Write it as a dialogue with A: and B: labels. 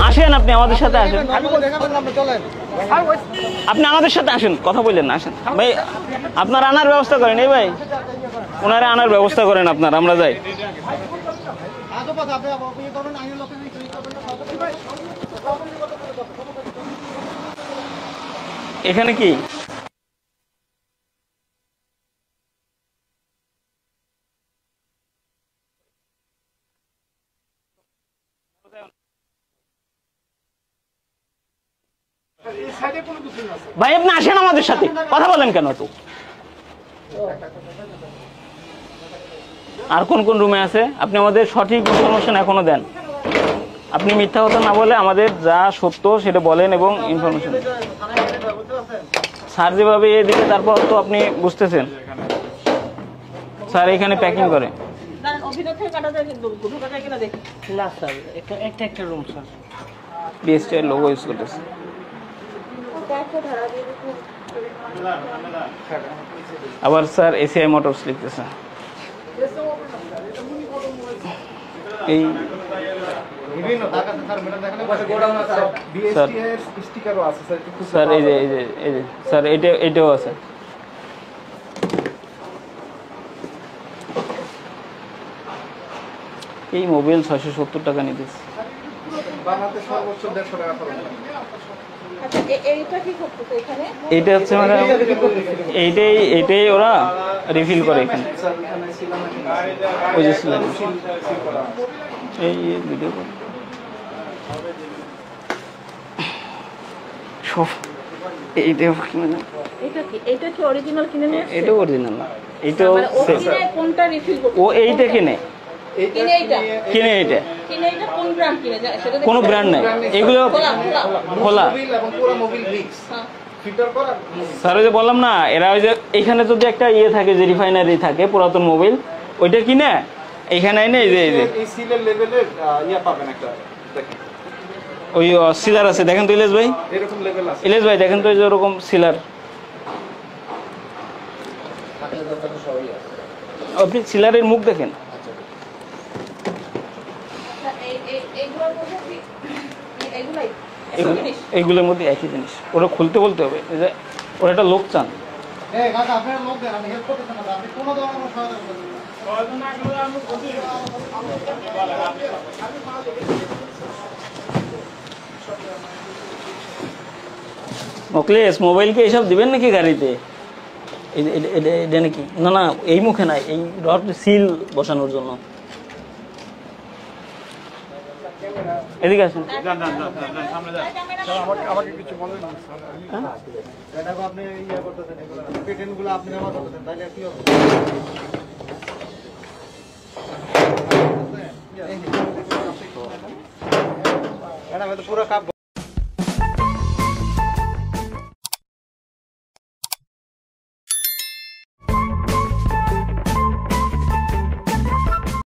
A: আসেন আপনি আমাদের সাথে আসেন, আপনি আমাদের সাথে আসেন, কথা বললেন না, আসেন ভাই, আপনার আনার ব্যবস্থা করেন। এই ভাই ওনারা আনার ব্যবস্থা করেন আপনার, আমরা যাই। এখানে কি ভাই, আপনি আসেন আমাদের সাথে, কথা বলেন কেন তো? আর কোন কোন রুমে আছে আপনি আমাদের সঠিক ইনফরমেশন এখনো দেন। আপনি মিথ্যা কথা না বলে আমাদের যা সত্য সেটা বলেন এবং ইনফরমেশন। স্যার যেভাবে এ দিকে, তারপর তো আপনি বুঝতেছেন স্যার এখানে প্যাকিং করে। বিএসটি এর লোগো ইউজ করতেছে। আবার স্যার এসিআই মোটরস লিখতেছে। এই স্যার এই যে স্যার এটাও আছে। এই মোবাইল 670 টাকা নিতেছে। এইটা হচ্ছে মানে এইটাই ওরা রিফিল করে এখানে। ওই যে এই ভিডিও করে সব এইটাও কিনে। এটা কি অরিজিনাল কিনে নিয়ে আসছে? এটা অরিজিনাল না, এটাও কোনটা রিফিল করতে? ও এইটা কিনে কোনো ব্র্যান্ড নাই, এগুলো খোলা। স্যার ওই যে বললাম না, এরা ওই যে এখানে যদি একটা ইয়ে থাকে, যে রিফাইনারি থাকে পুরাতন মোবাইল, ওইটা কিনে এইখানে এনে এই যে ওই সিলার আছে, দেখেন তো ইলেশ ভাই, ইলেশ ভাই দেখেন তো এই যে ওরকম সিলার। আপনি সিলারের মুখ দেখেন। এইগুলোর মধ্যে একই জিনিস, ওরা খুলতে বলতে হবে, ওরা একটা লোক চান। মোকলেশ মোবাইলকে এইসব দিবেন নাকি গাড়িতে? এটা নাকি? না না, এই মুখে নাই, এই রড সিল বসানোর জন্য। এদিকে আসেন। আমাকে কিছু বলেন না, আপনি ইয়ে করতেছেন, পেটেন্টগুলো আপনি জমা করতেছেন, তাহলে কি হবে? পুরো কাপ